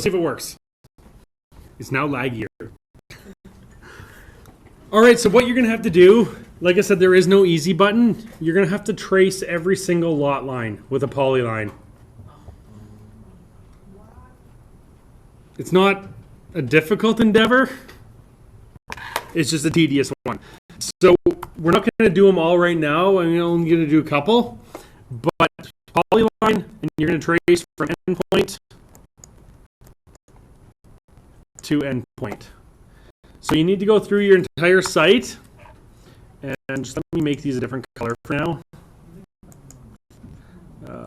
see if it works. It's now laggier. All right, so what you're going to have to do, like I said, there is no easy button. You're going to have to trace every single lot line with a polyline. It's not a difficult endeavor. It's just a tedious one. So we're not going to do them all right now. I'm only going to do a couple. But polyline, and you're going to trace from endpoint to endpoint. So you need to go through your entire site, and just let me make these a different color for now.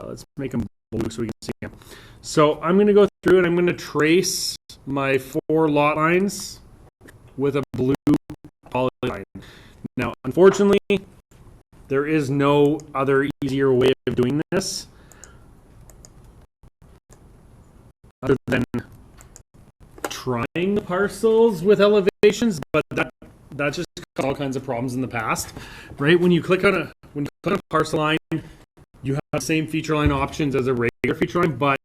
Let's make them blue so we can see them. So I'm going to go through and I'm going to trace my 4 lot lines with a blue polyline. Now, unfortunately, there is no other easier way of doing this other than trying the parcels with elevations, but that just caused all kinds of problems in the past, right? When you click on a parcel line, you have the same feature line options as a regular feature line, but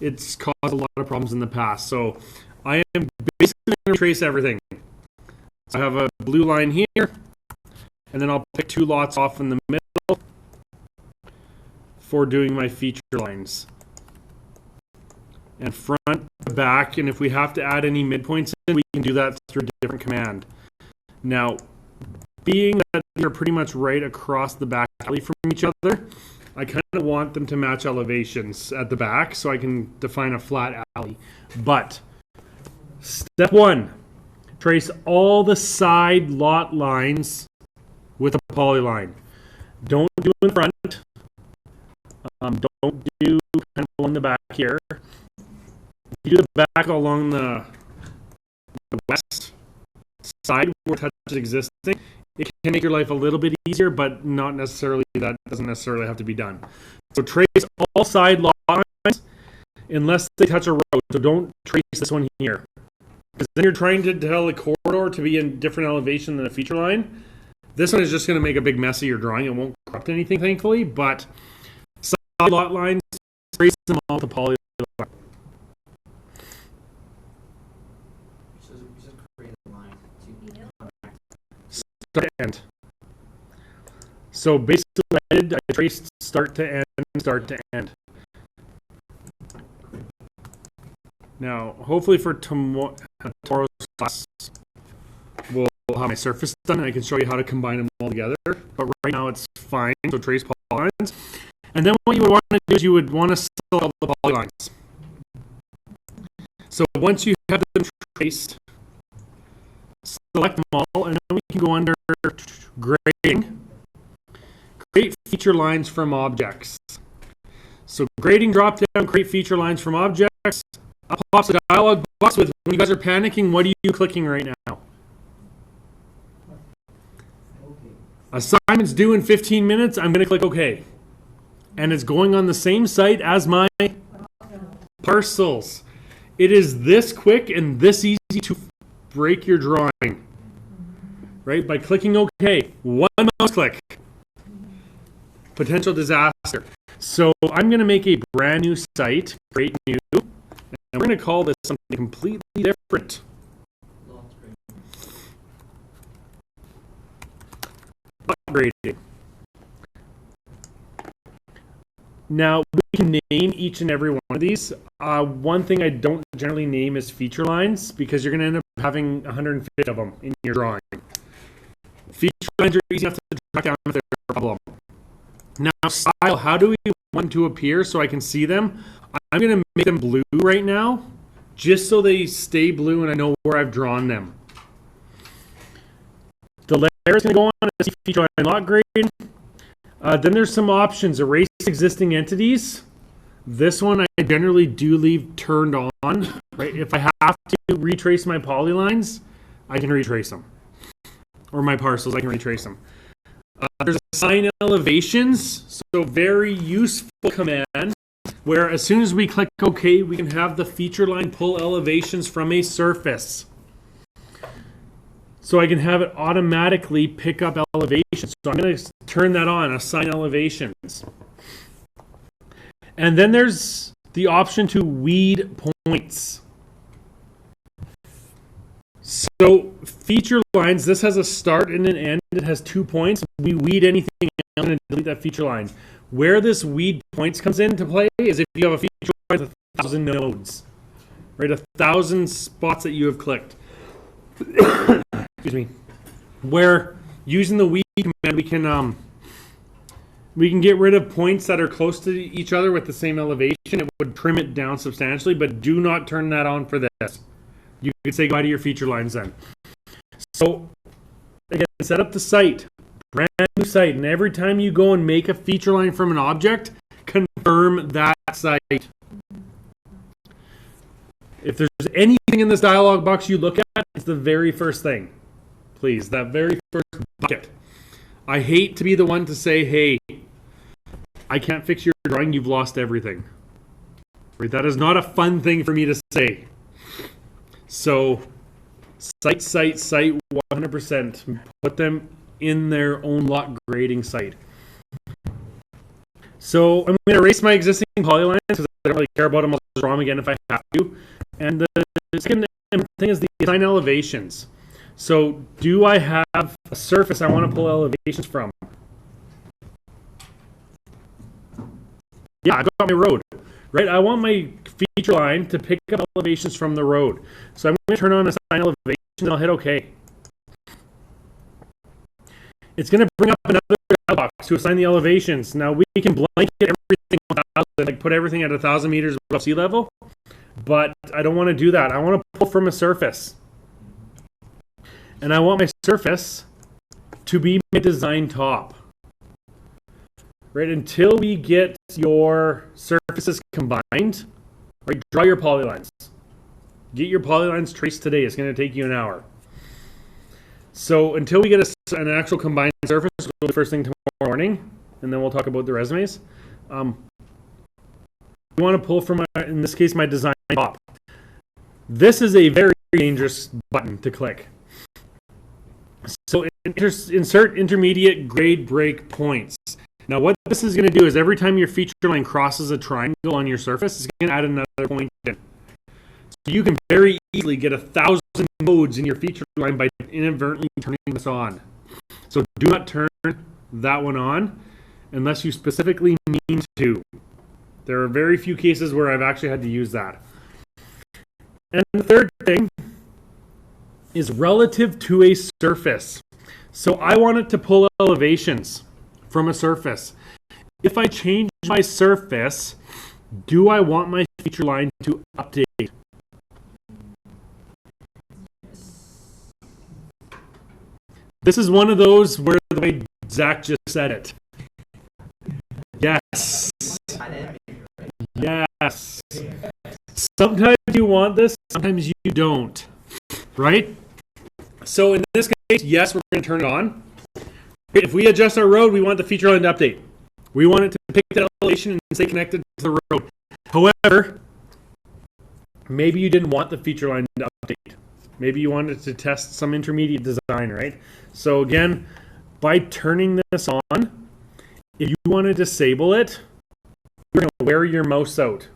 it's caused a lot of problems in the past. So I am basically going to trace everything. So I have a blue line here, and then I'll pick 2 lots off in the middle for doing my feature lines. And front to back, and if we have to add any midpoints in, we can do that through a different command. Now, being that they're pretty much right across the back alley from each other, I kind of want them to match elevations at the back so I can define a flat alley. But step 1, trace all the side lot lines with a polyline. Don't do in front. Don't do kind of along the back here. If you do the back along the west side where touch is existing, it can make your life a little bit easier, but not necessarily. That doesn't necessarily have to be done. So trace all side lot lines unless they touch a road. So don't trace this one here, because then you're trying to tell the corridor to be in different elevation than a feature line. This one is just going to make a big mess of your drawing. It won't corrupt anything, thankfully. But side lot lines, trace them all to polyline. Start to end. So basically, I traced start to end, start to end. Now, hopefully for tomorrow's class, we'll have my surface done, and I can show you how to combine them all together. But right now, it's fine. So trace polylines, and then what you would want to do is you would want to select all the polylines. So once you have them traced, select them all, and then we can go under grading, create feature lines from objects. So grading drop down, create feature lines from objects. Up pops a dialog box with, when you guys are panicking, what are you clicking right now? Assignment's due in 15 minutes. I'm going to click OK. And it's going on the same site as my parcels. It is this quick and this easy to break your drawing, right? By clicking OK, one mouse click, potential disaster. So I'm going to make a brand new site, create new, and we're going to call this something completely different. Upgrading. Now, we can name each and every one of these. One thing I don't generally name is feature lines, because you're going to end up having 150 of them in your drawing. Feature lines are easy enough to track down if there's a problem. Now, style, how do we want them to appear so I can see them? I'm going to make them blue right now, just so they stay blue and I know where I've drawn them. The layer is going to go on as feature line lot grading. Then there's some options. Erase existing entities. This one I generally do leave turned on. Right? If I have to retrace my polylines, I can retrace them. Or my parcels, I can retrace them. There's assign elevations. So very useful command where as soon as we click OK, we can have the feature line pull elevations from a surface. So I can have it automatically pick up elevations. So I'm going to turn that on, assign elevations. And then there's the option to weed points. So feature lines, this has a start and an end. It has 2 points. We weed anything else and delete that feature line. Where this weed points comes into play is if you have a feature line with 1,000 nodes, right? 1,000 spots that you have clicked. Excuse me. Where using the weed command, we can get rid of points that are close to each other with the same elevation. It would trim it down substantially, but do not turn that on for this. You can say goodbye to your feature lines then. So, again, set up the site, brand new site, and every time you go and make a feature line from an object, confirm that site. If there's anything in this dialog box you look at, it's the very first thing. Please, that very first bucket. I hate to be the one to say, hey, I can't fix your drawing, you've lost everything. Right? That is not a fun thing for me to say. So, site, 100%. Put them in their own lot grading site. So, I'm going to erase my existing polylines because I don't really care about them. I'll just draw them again if I have to. And the second thing is the assign elevations. So, do I have a surface I want to pull elevations from? Yeah, I've got my road. Right, I want my feature line to pick up elevations from the road. So I'm going to turn on assign elevation and I'll hit OK. It's going to bring up another dialog box to assign the elevations. Now we can blanket everything 1,000, like put everything at 1,000 meters above sea level, but I don't want to do that. I want to pull from a surface. And I want my surface to be my design top. Right, until we get your surfaces combined, right, draw your polylines. Get your polylines traced today. It's going to take you an hour. So until we get an actual combined surface, we'll do the first thing tomorrow morning, and then we'll talk about the resumes. We want to pull from, in this case, my design top. This is a very dangerous button to click. So insert intermediate grade break points. Now what this is going to do is every time your feature line crosses a triangle on your surface, it's going to add another point in. So you can very easily get 1,000 nodes in your feature line by inadvertently turning this on. So do not turn that one on unless you specifically mean to. There are very few cases where I've actually had to use that. And the third thing is relative to a surface. So I want it to pull elevations from a surface. If I change my surface, do I want my feature line to update? This is one of those where the way Zach just said it. Yes. Yes. Sometimes you want this, sometimes you don't. Right? So in this case, yes, we're going to turn it on. If we adjust our road, we want the feature line to update. We want it to pick that elevation and stay connected to the road. However, maybe you didn't want the feature line to update. Maybe you wanted to test some intermediate design, right? So again, by turning this on, if you want to disable it, you're going to wear your mouse out.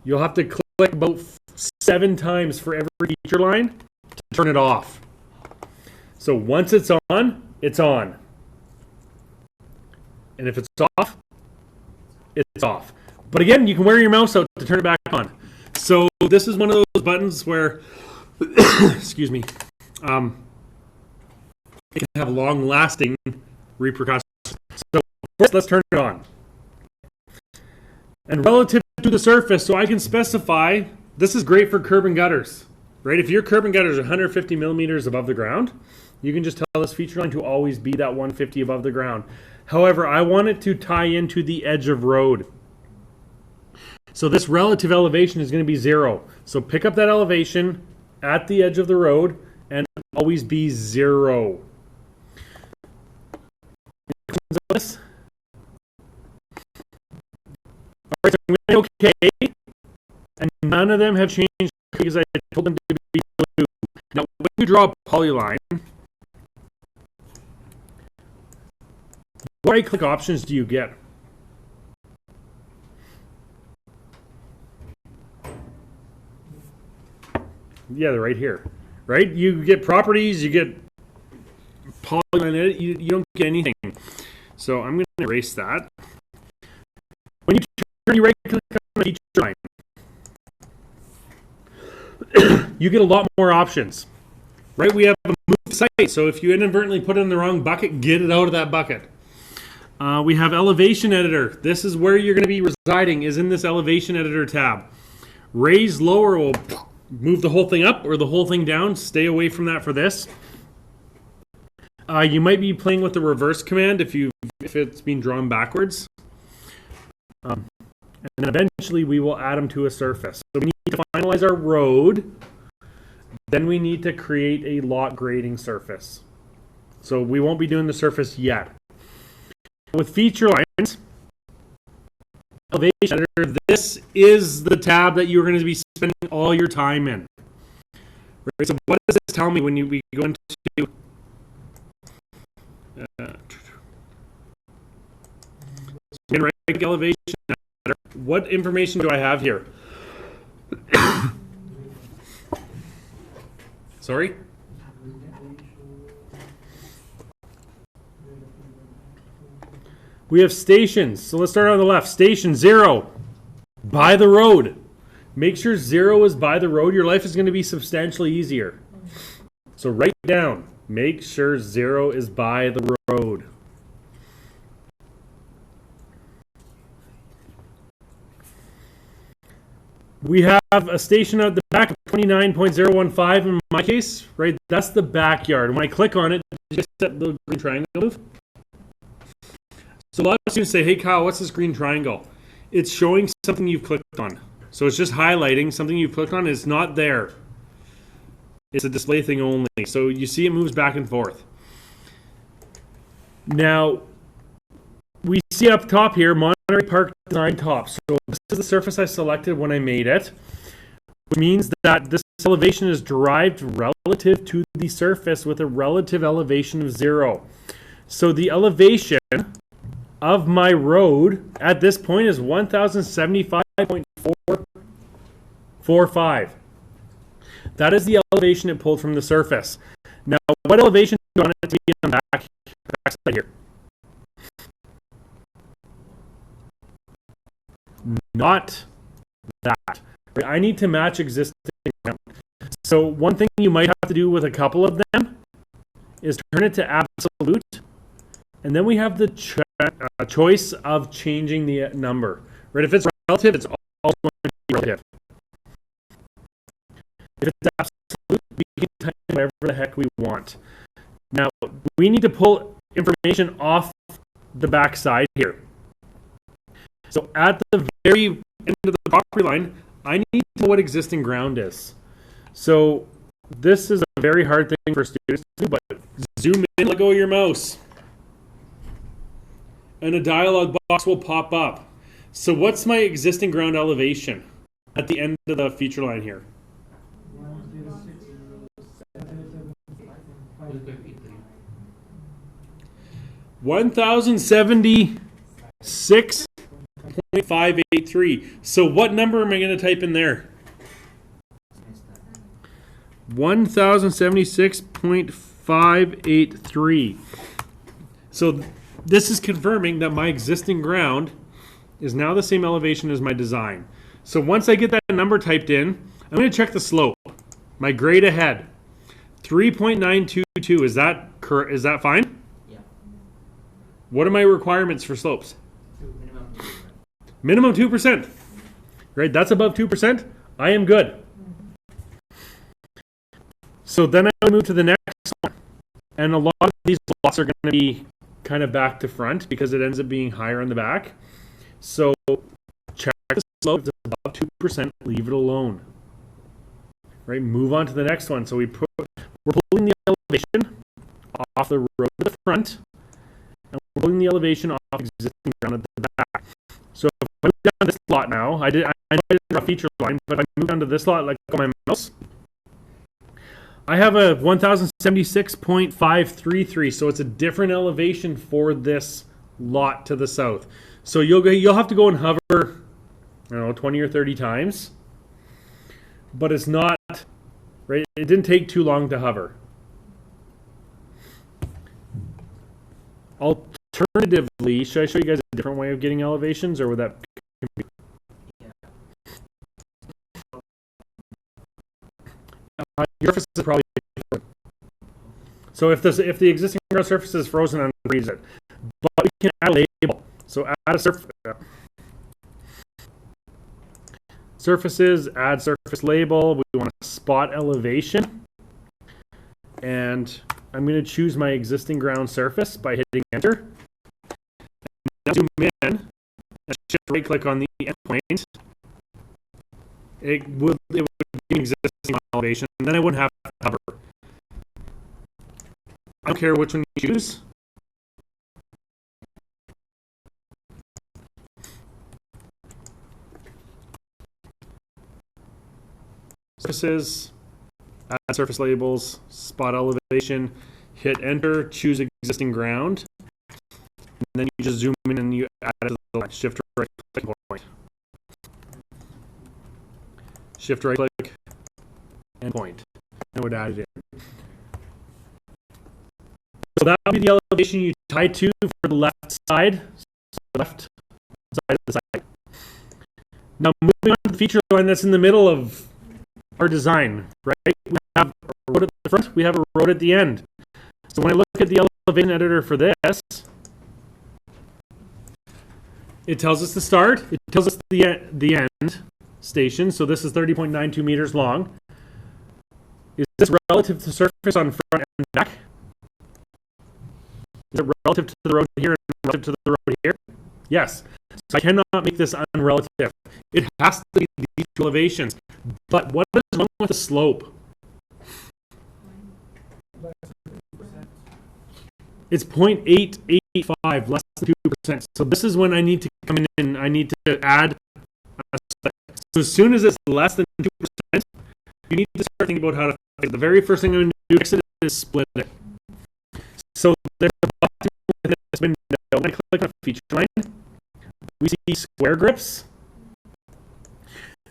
You'll have to click about 7 times for every feature line to turn it off. So once it's on, it's on. And if it's off, it's off. But again, you can wear your mouse out to turn it back on. So this is one of those buttons where, excuse me, it can have long-lasting repercussions. So first, let's turn it on. And relative to the surface, so I can specify, this is great for curb and gutters, right? If your curb and gutters are 150 millimeters above the ground, you can just tell this feature line to always be that 150 above the ground. However, I want it to tie into the edge of road. So this relative elevation is going to be 0. So pick up that elevation at the edge of the road and always be 0. This? All right, so I'm going to OK, and none of them have changed because I told them to be blue. Now, when you draw a polyline, what right-click options do you get? Yeah, they're right here. right? You get properties, you get polygon edit, you don't get anything. So I'm going to erase that. When you turn, you right click on the feature line. You get a lot more options, right? We have a move site, so if you inadvertently put it in the wrong bucket, get it out of that bucket. We have elevation editor. This is where you're going to be residing, is in this elevation editor tab. Raise lower will move the whole thing up or the whole thing down. Stay away from that for this. You might be playing with the reverse command if it's being drawn backwards. And then eventually we will add them to a surface. So we need to finalize our road. Then we need to create a lot grading surface. So we won't be doing the surface yet. With feature lines, elevation editor, this is the tab that you're going to be spending all your time in. Right, so what does this tell me when we go into right elevation editor? What information do I have here? Sorry? We have stations. So let's start on the left. Station 0, by the road. Make sure 0 is by the road. Your life is going to be substantially easier. So write down, make sure 0 is by the road. We have a station out the back of 29.015 in my case, right? That's the backyard. When I click on it, just set the green triangle move. So a lot of students say, hey Kyle, what's this green triangle? It's showing something you've clicked on. So it's just highlighting something you've clicked on. It's not there. It's a display thing only. So you see it moves back and forth. Now, we see up top here, Monterey Park Design Top. So this is the surface I selected when I made it, which means that this elevation is derived relative to the surface with a relative elevation of 0. So the elevation of my road at this point is 1075.445. That is the elevation it pulled from the surface. Now, what elevation do you want it to be on the back side here? Not that. I need to match existing ground. So one thing you might have to do with a couple of them is turn it to absolute, and then we have the choice of changing the number. Right? If it's relative, it's also going to be relative. If it's absolute, we can type in whatever the heck we want. Now, we need to pull information off the back side here. So at the very end of the property line, I need to know what existing ground is. So this is a very hard thing for students to do, but zoom in, let go of your mouse, and a dialog box will pop up. So what's my existing ground elevation at the end of the feature line here? 1076.583. So what number am I going to type in there? 1076.583. So this is confirming that my existing ground is now the same elevation as my design. So once I get that number typed in, I'm going to check the slope. My grade ahead, 3.922. Is that correct? Is that fine? Yeah. What are my requirements for slopes? Minimum 2%. Right, that's above 2%. I am good. So then I move to the next one. And a lot of these lots are going to be kind of back to front because it ends up being higher on the back. So check the slope. It's above 2%. Leave it alone. Right, move on to the next one. So we're pulling the elevation off the road to the front, and we're pulling the elevation off existing ground at the back. So if I move down this lot now, I know I didn't draw a feature line, but if I move down to this lot, like on my mouse, I have a 1076.533. So it's a different elevation for this lot to the south. So you'll have to go and hover, I don't know, 20 or 30 times. But it's not right? It didn't take too long to hover. Alternatively, should I show you guys a different way of getting elevations, or would that be? Your surface is probably frozen. So if the existing ground surface is frozen, unfreeze it. But we can add a label. So add a surface. Surfaces, add surface label. We want a spot elevation. And I'm going to choose my existing ground surface by hitting enter. Now zoom in and shift right click on the endpoint. It would give me existing elevation, and then I wouldn't have to hover. I don't care which one you choose. Surfaces, add surface labels, spot elevation, hit enter, choose existing ground, and then you just zoom in and you add it to the line. Shift right click point. Shift right click and point. And it would add it in. So that would be the elevation you tie to for the left side. So the left side of the side. Now moving on to the feature line that's in the middle of our design, right? We have a road at the front, we have a road at the end. So when I look at the elevation editor for this, it tells us the start, it tells us the end station. So this is 30.92 meters long. Is this relative to the surface on front and back? Is it relative to the road here and relative to the road here? Yes. So I cannot make this unrelative. It has to be these two elevations. But what is wrong with the slope? It's 0.885, less than 2%. So this is when I need to come in, I need to add a step. So as soon as it's less than 2%, you need to start thinking about how to fix it. The very first thing I'm going to do fix it is split it. So there's a button in this window. When I click on a feature line, we see square grips.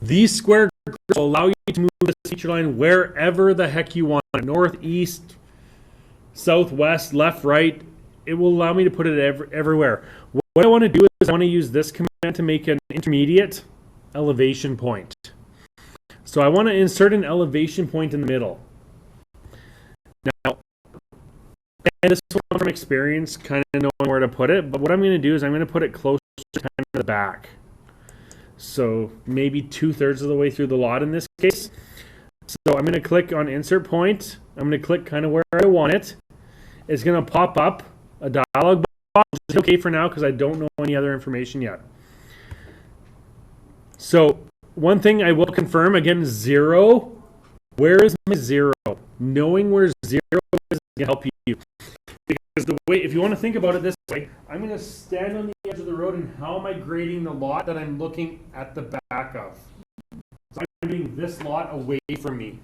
These square grips will allow you to move this feature line wherever the heck you want. North, east, southwest, left, right. It will allow me to put it everywhere. What I want to do is I want to use this command to make an intermediate elevation point. So I want to insert an elevation point in the middle. Now, and this is from experience, kind of knowing where to put it, but what I'm going to do is I'm going to put it closer to kind of the back. So maybe 2/3 of the way through the lot in this case. So I'm going to click on insert point. I'm going to click kind of where I want it. It's going to pop up a dialog box, which is okay for now because I don't know any other information yet. So one thing I will confirm, again, 0. Where is my 0? Knowing where 0 is going to help you. Because the way, if you want to think about it this way, I'm going to stand on the edge of the road, and how am I grading the lot that I'm looking at the back of? So I'm moving this lot away from me.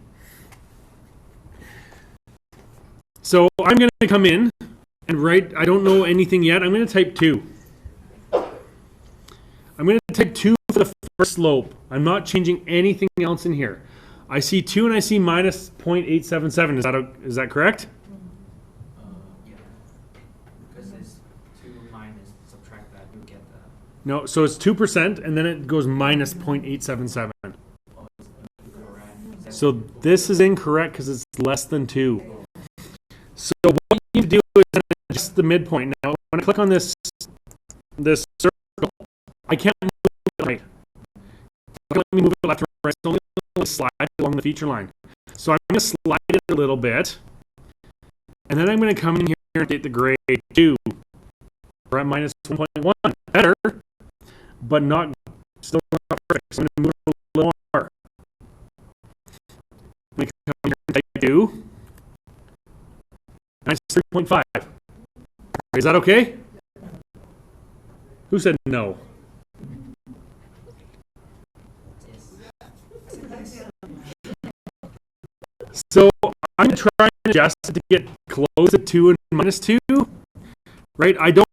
So I'm going to come in and write, I don't know anything yet, I'm going to type 2. I'm going to type 2 for the first slope. I'm not changing anything else in here. I see 2 and I see minus 0.877. Is that correct? Yeah. Because it's 2 minus, subtract that, you get that. No, so it's 2% and then it goes minus 0.877. So this is incorrect because it's less than 2. So what you need to do is adjust the midpoint. Now, when I click on this circle, I can't move it right. Let me move it left or right. It's only slide along the feature line. So I'm going to slide it a little bit, and then I'm going to come in here and take the grade 2. We're at minus 1.1. Better, but not still not perfect. So I'm going to move it a little more. Let me come in here and type 2. That's 3.5. Is that okay? Who said no? So I'm going to try and adjust to get close to 2 and minus 2. Right? I do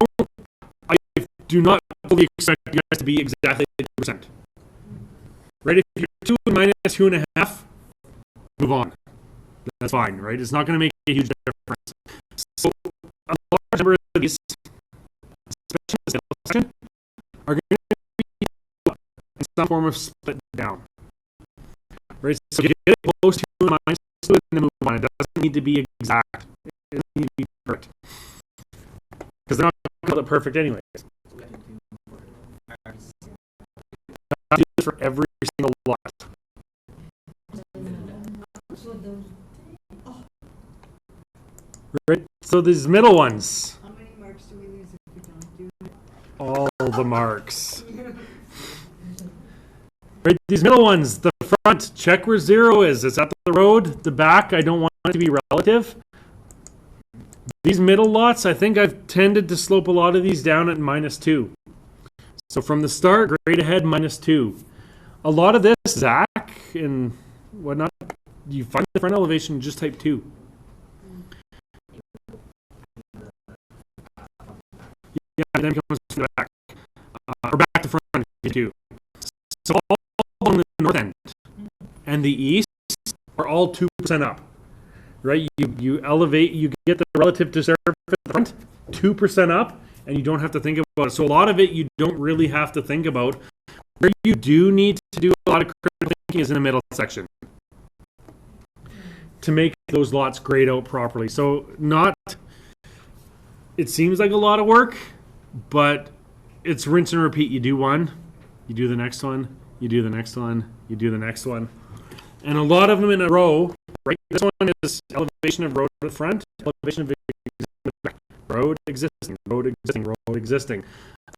not fully expect you guys to be exactly 2%. Right? If you're 2 and minus 2.5, move on. That's fine, right? It's not going to make a huge difference. So a large number of these, especially in the sales section, are going to be in some form of split down. Right? So get it close to minus 2 and then move on. It doesn't need to be exact. It doesn't need to be perfect. Because they're not going to call it perfect anyways. Do this for every single lot. Right? So these middle ones. How many marks do we use if we don't do it? All the marks. Right? These middle ones, the front, check where 0 is. It's at the road. The back, I don't want it to be relative. These middle lots, I think I've tended to slope a lot of these down at -2. So from the start, grade ahead -2. A lot of this, Zach and whatnot, you find the front elevation, just type 2. Yeah, and then it comes to the back. Or back to front, 2. So all along the north end and the east are all 2% up. Right? You elevate, you get the relative to surface at the front 2% up, and you don't have to think about it. So a lot of it you don't really have to think about. Where you do need to do a lot of critical thinking is in the middle section to make those lots grade out properly. So it seems like a lot of work, but it's rinse and repeat. You do one, you do the next one, you do the next one, you do the next one. And a lot of them in a row, right? This one is elevation of road at the front, elevation of road existing, road existing, road existing.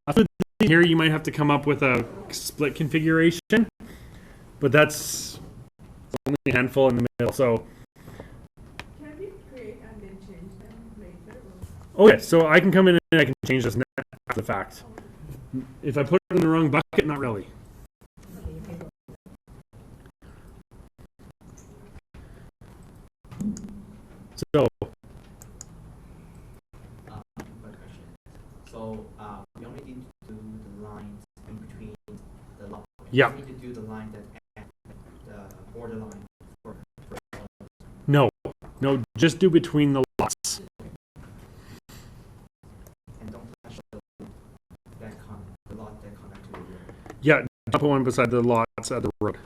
After here, you might have to come up with a split configuration, but that's only a handful in the middle. So, Can we create and then change them later? okay, so I can come in and I can change this after the fact. If I put it in the wrong bucket, not really. So, Quick question. So, we only need to do the lines in between the lot. Yeah. We need to do the line that ends the borderline for no, just do between the lots. and don't touch the lot that connect to the road. Yeah, don't put one beside the lots at the road.